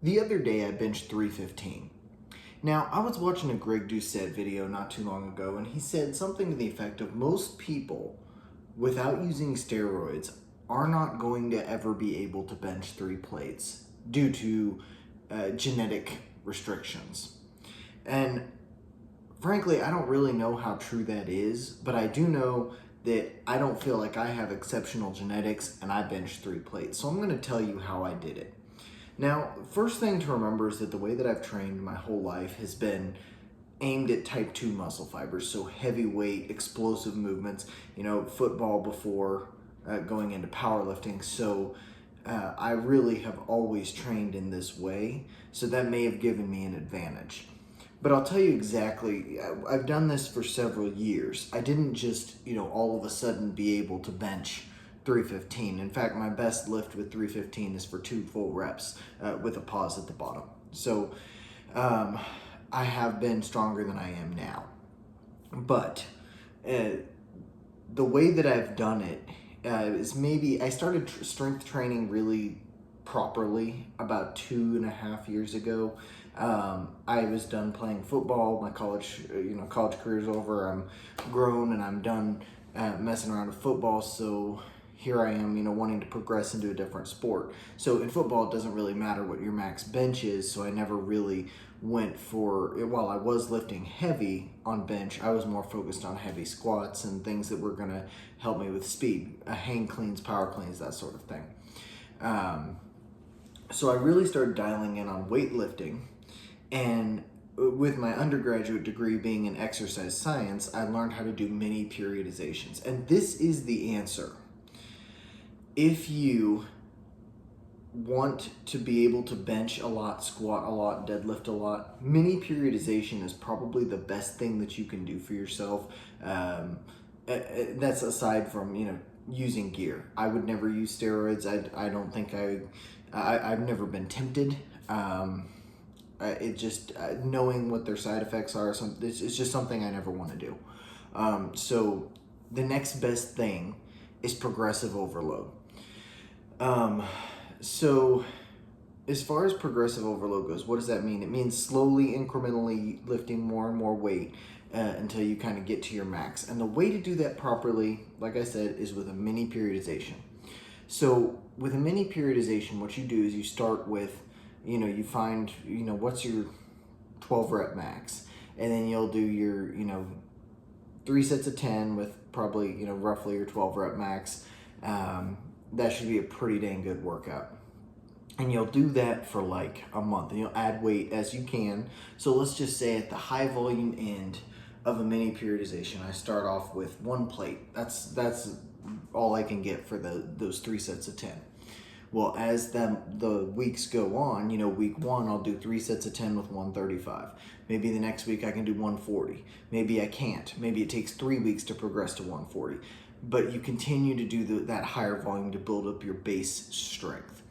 The other day I benched 315. Now, I was watching a Greg Doucette video not too long ago, and he said something to the effect of most people without using steroids are not going to ever be able to bench 3 plates due to genetic restrictions. And frankly, I don't really know how true that is, but I do know that I don't feel like I have exceptional genetics and I benched 3 plates. So I'm going to tell you how I did it. Now, first thing to remember is that the way that I've trained my whole life has been aimed at type 2 muscle fibers, so heavyweight, explosive movements, football before going into powerlifting. So I really have always trained in this way, so that may have given me an advantage. But I'll tell you exactly, I've done this for several years. I didn't just, all of a sudden be able to bench 315. In fact, my best lift with 315 is for 2 full reps with a pause at the bottom. So I have been stronger than I am now. But the way that I've done it is maybe I started strength training really properly about 2.5 years ago. I was done playing football. My college career's over. I'm grown and I'm done messing around with football. So here I am, wanting to progress into a different sport. So in football, it doesn't really matter what your max bench is. So I never really went for, while I was lifting heavy on bench, I was more focused on heavy squats and things that were going to help me with speed, hang cleans, power cleans, that sort of thing. So I really started dialing in on weightlifting, and with my undergraduate degree being in exercise science, I learned how to do mini periodizations. And this is the answer. If you want to be able to bench a lot, squat a lot, deadlift a lot, mini periodization is probably the best thing that you can do for yourself. That's aside from, using gear. I would never use steroids. I don't think I've never been tempted. It just, knowing what their side effects are, it's just something I never want to do. So the next best thing is progressive overload. So as far as progressive overload goes, what does that mean? It means slowly, incrementally lifting more and more weight until you kind of get to your max. And the way to do that properly, like I said, is with a mini periodization. So with a mini periodization, what you do is you start with, you find, what's your 12 rep max, and then you'll do your, 3 sets of 10 with probably, roughly your 12 rep max. That should be a pretty dang good workout. And you'll do that for like a month, and you'll add weight as you can. So let's just say at the high volume end of a mini periodization, I start off with 1 plate. That's all I can get for those 3 sets of 10. Well, as the weeks go on, week 1, I'll do 3 sets of 10 with 135. Maybe the next week I can do 140. Maybe I can't. Maybe it takes 3 weeks to progress to 140. But you continue to do that higher volume to build up your base strength.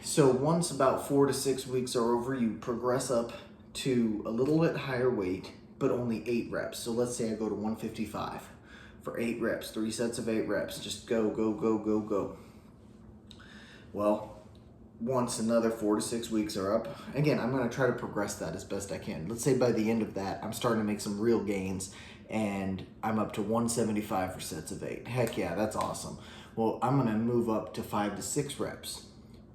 So once about 4 to 6 weeks are over, you progress up to a little bit higher weight, but only 8 reps. So let's say I go to 155 for 8 reps, 3 sets of 8 reps. Just go, go, go, go, go. Well, once another 4 to 6 weeks are up, again, I'm going to try to progress that as best I can. Let's say by the end of that, I'm starting to make some real gains, and I'm up to 175 for sets of 8. Heck yeah, that's awesome. Well, I'm going to move up to 5 to 6 reps,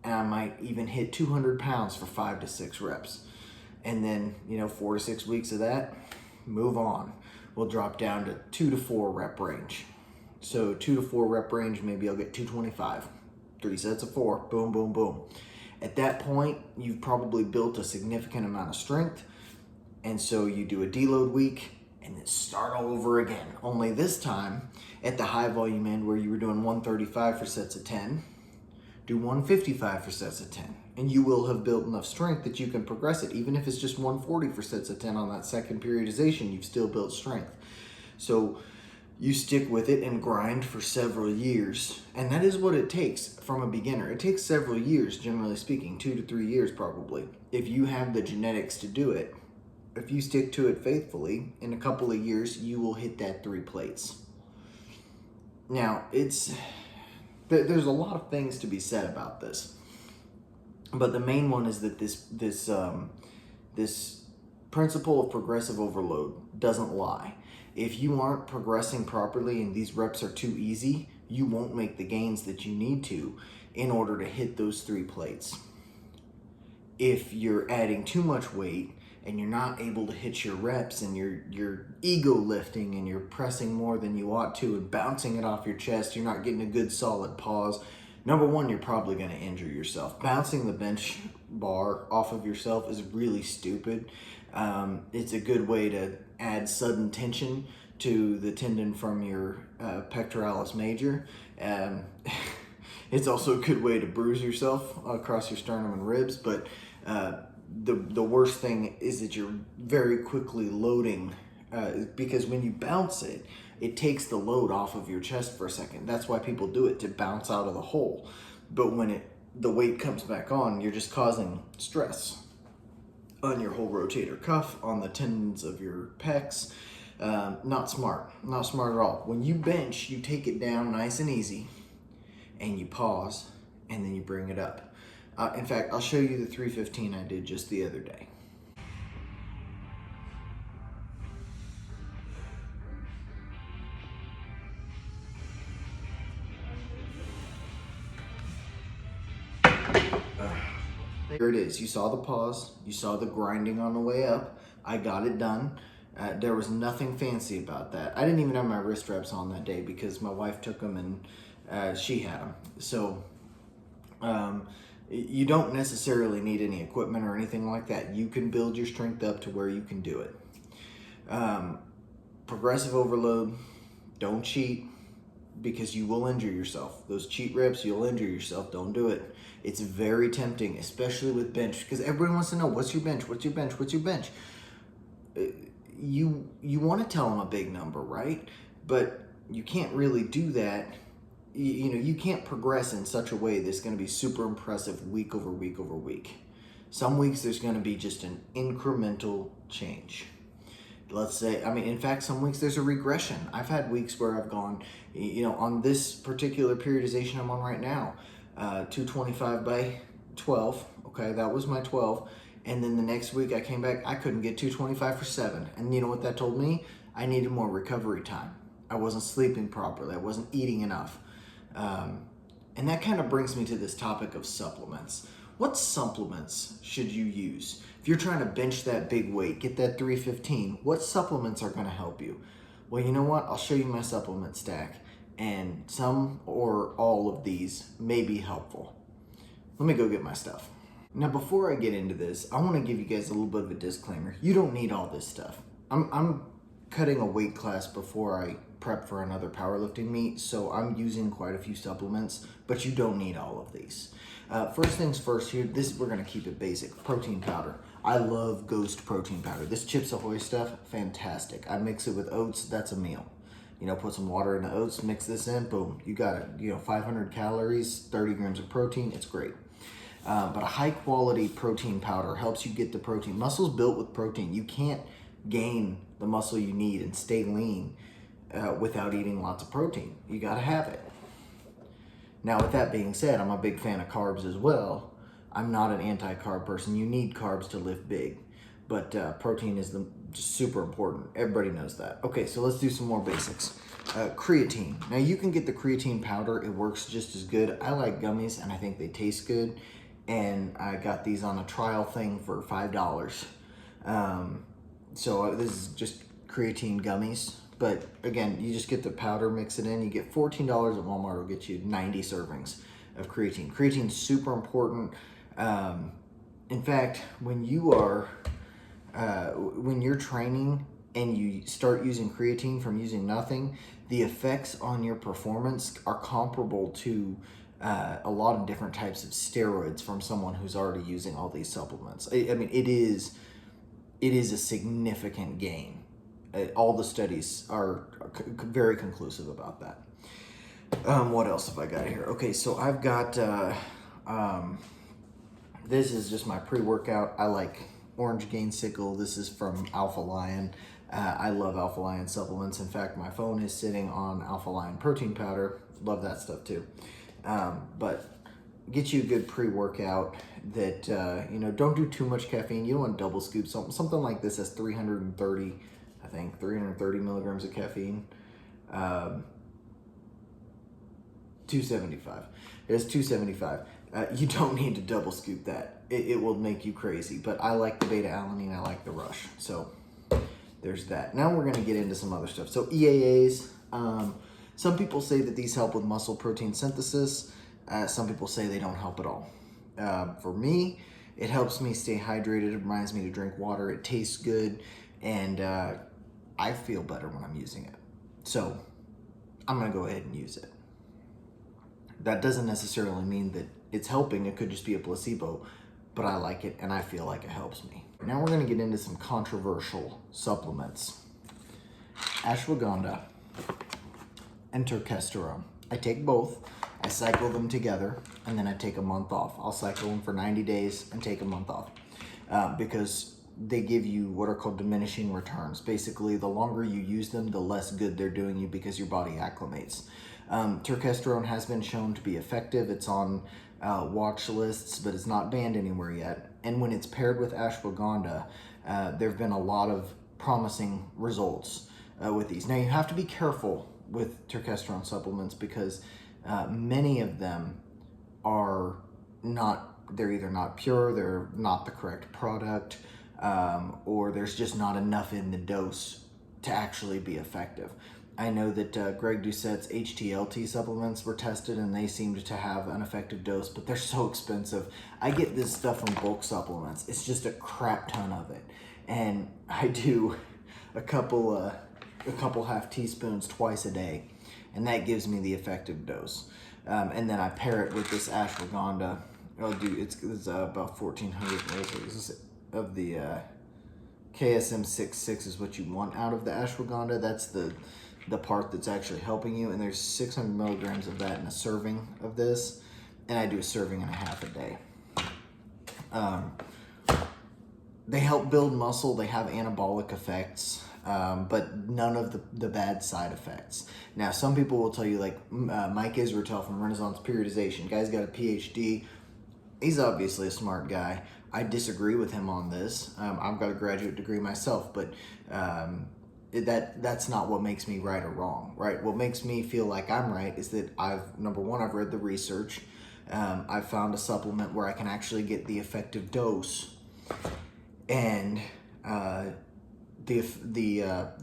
and I might even hit 200 pounds for 5 to 6 reps. And then, 4 to 6 weeks of that, move on. We'll drop down to 2 to 4 rep range. So 2 to 4 rep range, maybe I'll get 225. 3 sets of 4, boom, boom, boom. At that point, you've probably built a significant amount of strength, and so you do a deload week and then start all over again. Only this time, at the high volume end where you were doing 135 for sets of 10, do 155 for sets of 10, and you will have built enough strength that you can progress it. Even if it's just 140 for sets of 10 on that second periodization, you've still built strength. So you stick with it and grind for several years. And that is what it takes from a beginner. It takes several years, generally speaking, 2 to 3 years probably. If you have the genetics to do it, if you stick to it faithfully, in a couple of years, you will hit that 3 plates. Now, there's a lot of things to be said about this. But the main one is that this principle of progressive overload doesn't lie. If you aren't progressing properly and these reps are too easy, you won't make the gains that you need to in order to hit those 3 plates. If you're adding too much weight and you're not able to hit your reps and you're ego lifting and you're pressing more than you ought to and bouncing it off your chest, you're not getting a good solid pause. Number one, you're probably going to injure yourself. Bouncing the bench bar off of yourself is really stupid. It's a good way to add sudden tension to the tendon from your pectoralis major. It's also a good way to bruise yourself across your sternum and ribs, but the worst thing is that you're very quickly loading because when you bounce it, it takes the load off of your chest for a second. That's why people do it, to bounce out of the hole. But when the weight comes back on, you're just causing stress on your whole rotator cuff, on the tendons of your pecs. Not smart at all. When you bench, you take it down nice and easy, and you pause, and then you bring it up. In fact, I'll show you the 315 I did just the other day. There it is. You saw the pause. You saw the grinding on the way up. I got it done. There was nothing fancy about that. I didn't even have my wrist wraps on that day because my wife took them and she had them. So you don't necessarily need any equipment or anything like that. You can build your strength up to where you can do it. Progressive overload, don't cheat because you will injure yourself. Those cheat reps, you'll injure yourself. Don't do it. It's very tempting, especially with bench, because everyone wants to know, what's your bench? What's your bench? What's your bench? You want to tell them a big number, right? But you can't really do that. You can't progress in such a way that's going to be super impressive week over week over week. Some weeks there's going to be just an incremental change. Let's say, in fact, some weeks there's a regression. I've had weeks where I've gone, on this particular periodization I'm on right now, 225 by 12. Okay, that was my 12. And then the next week I came back, I couldn't get 225 for 7. And you know what that told me? I needed more recovery time. I wasn't sleeping properly. I wasn't eating enough. And that kind of brings me to this topic of supplements. What supplements should you use? If you're trying to bench that big weight, get that 315, what supplements are going to help you? Well, you know what? I'll show you my supplement stack, and some or all of these may be helpful. Let me go get my stuff. Now, before I get into this, I want to give you guys a little bit of a disclaimer. You don't need all this stuff. I'm cutting a weight class before I prep for another powerlifting meet, so I'm using quite a few supplements, but you don't need all of these. First things first here, we're gonna keep it basic. Protein powder. I love Ghost protein powder. This Chips Ahoy stuff, fantastic. I mix it with oats, that's a meal. Put some water in the oats, mix this in, boom, you got it. 500 calories, 30 grams of protein, it's great. But a high quality protein powder helps you get the protein. Muscle's built with protein. You can't gain the muscle you need and stay lean without eating lots of protein. You gotta have it. Now, with that being said, I'm a big fan of carbs as well. I'm not an anti-carb person. You need carbs to lift big, but protein is just super important. Everybody knows that. Okay, so let's do some more basics. Creatine. Now, you can get the creatine powder. It works just as good. I like gummies, and I think they taste good, and I got these on a trial thing for $5. So this is just creatine gummies. But again, you just get the powder, mix it in. You get $14 at Walmart. Will get you 90 servings of creatine. Creatine's super important. In fact, when you're training and you start using creatine from using nothing, the effects on your performance are comparable to a lot of different types of steroids from someone who's already using all these supplements. It is a significant gain. All the studies are very conclusive about that. What else have I got here? Okay, so I've got, this is just my pre-workout. I like Orange Gainsicle. This is from Alpha Lion. I love Alpha Lion supplements. In fact, my phone is sitting on Alpha Lion protein powder. Love that stuff too. But get you a good pre-workout that, don't do too much caffeine. You don't want double scoop. Something like this has 330, I think, 330 milligrams of caffeine. 275. It has 275. You don't need to double scoop that. It will make you crazy. But I like the beta-alanine. I like the Rush. So there's that. Now we're going to get into some other stuff. So EAAs. Some people say that these help with muscle protein synthesis. Some people say they don't help at all. For me, it helps me stay hydrated. It reminds me to drink water. It tastes good. And I feel better when I'm using it. So I'm going to go ahead and use it. That doesn't necessarily mean that it's helping. It could just be a placebo, but I like it and I feel like it helps me. Now we're going to get into some controversial supplements. Ashwagandha and turkesterone. I take both. I cycle them together and then I take a month off. I'll cycle them for 90 days and take a month off because they give you what are called diminishing returns. Basically, the longer you use them, the less good they're doing you because your body acclimates. Turkesterone has been shown to be effective. It's on watch lists, but it's not banned anywhere yet. And when it's paired with ashwagandha, there have been a lot of promising results with these. Now, you have to be careful with turkesterone supplements because many of them are they're either not pure, they're not the correct product, or there's just not enough in the dose to actually be effective. I know that Greg Doucette's HTLT supplements were tested and they seemed to have an effective dose, but they're so expensive. I get this stuff from bulk supplements. It's just a crap ton of it. And I do a couple half teaspoons twice a day, and that gives me the effective dose. And then I pair it with this ashwagandha. It's about 1,400 milligrams of the KSM 6.6 is what you want out of the ashwagandha. That's the part that's actually helping you, and there's 600 milligrams of that in a serving of this, and I do a serving and a half a day. They help build muscle. They have anabolic effects, but none of the bad side effects. Now, some people will tell you, like Mike Israetel from Renaissance Periodization. Guy's got a PhD. He's obviously a smart guy. I disagree with him on this. I've got a graduate degree myself, but that's not what makes me right or wrong, right? What makes me feel like I'm right is that number one, I've read the research. I've found a supplement where I can actually get the effective dose, and the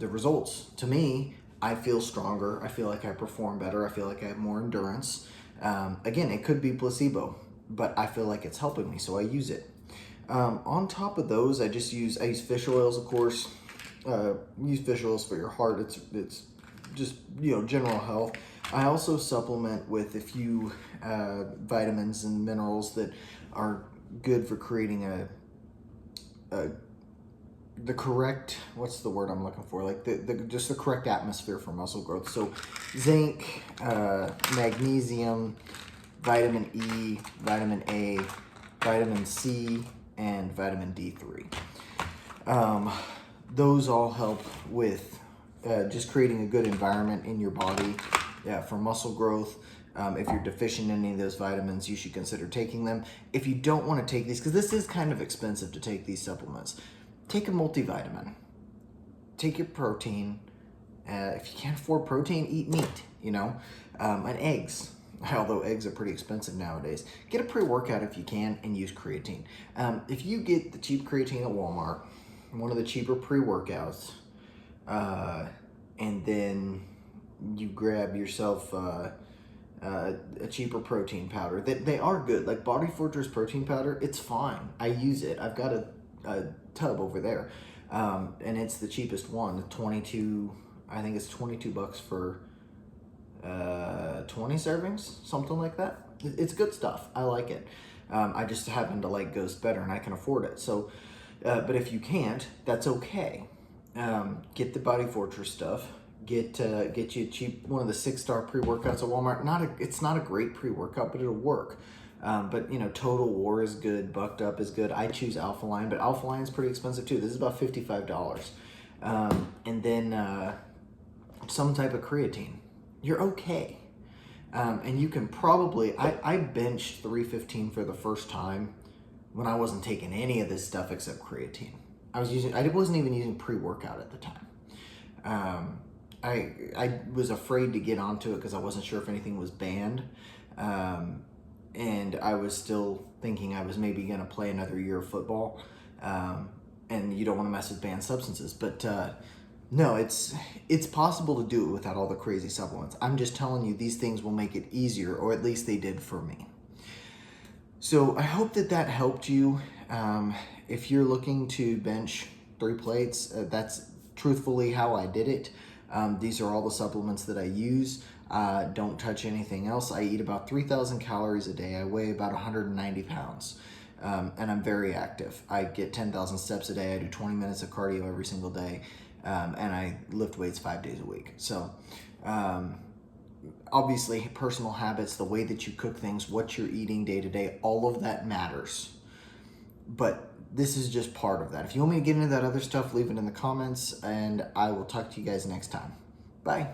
results. To me, I feel stronger. I feel like I perform better. I feel like I have more endurance. Again, it could be placebo, but I feel like it's helping me, so I use it. On top of those, I use fish oils, of course. Use fish oils for your heart. It's just general health. I also supplement with a few vitamins and minerals that are good for creating the correct, what's the word I'm looking for? Like just the correct atmosphere for muscle growth. So zinc, magnesium, vitamin E, vitamin A, vitamin C, and vitamin D3. Those all help with just creating a good environment in your body for muscle growth. If you're deficient in any of those vitamins, you should consider taking them. If you don't want to take these, because this is kind of expensive to take these supplements, take a multivitamin. Take your protein. If you can't afford protein, eat meat, and eggs. Although eggs are pretty expensive nowadays. Get a pre-workout if you can and use creatine. If you get the cheap creatine at Walmart, one of the cheaper pre-workouts, and then you grab yourself a cheaper protein powder. They are good. Like Body Fortress protein powder, it's fine. I use it. I've got a tub over there, and it's the cheapest one. I think it's $22 for 20 servings, something like that. It's good stuff. I like it. I just happen to like Ghost better, and I can afford it. So, but if you can't, that's okay. Get the Body Fortress stuff. Get you a cheap one of the 6-star pre-workouts at Walmart. It's not a great pre-workout, but it'll work. But Total War is good. Bucked Up is good. I choose Alphaline, but Alphaline's pretty expensive too. This is about $55. And then some type of creatine. You're okay. And you can probably, I benched 315 for the first time when I wasn't taking any of this stuff except creatine. I wasn't even using pre-workout at the time. I was afraid to get onto it because I wasn't sure if anything was banned. And I was still thinking I was maybe going to play another year of football. And you don't want to mess with banned substances. But no, it's possible to do it without all the crazy supplements. I'm just telling you, these things will make it easier, or at least they did for me. So I hope that helped you. If you're looking to bench 3 plates, that's truthfully how I did it. These are all the supplements that I use. Don't touch anything else. I eat about 3,000 calories a day. I weigh about 190 pounds. And I'm very active. I get 10,000 steps a day. I do 20 minutes of cardio every single day. And I lift weights 5 days a week. So, obviously, personal habits, the way that you cook things, what you're eating day to day, all of that matters. But this is just part of that. If you want me to get into that other stuff, leave it in the comments, and I will talk to you guys next time. Bye.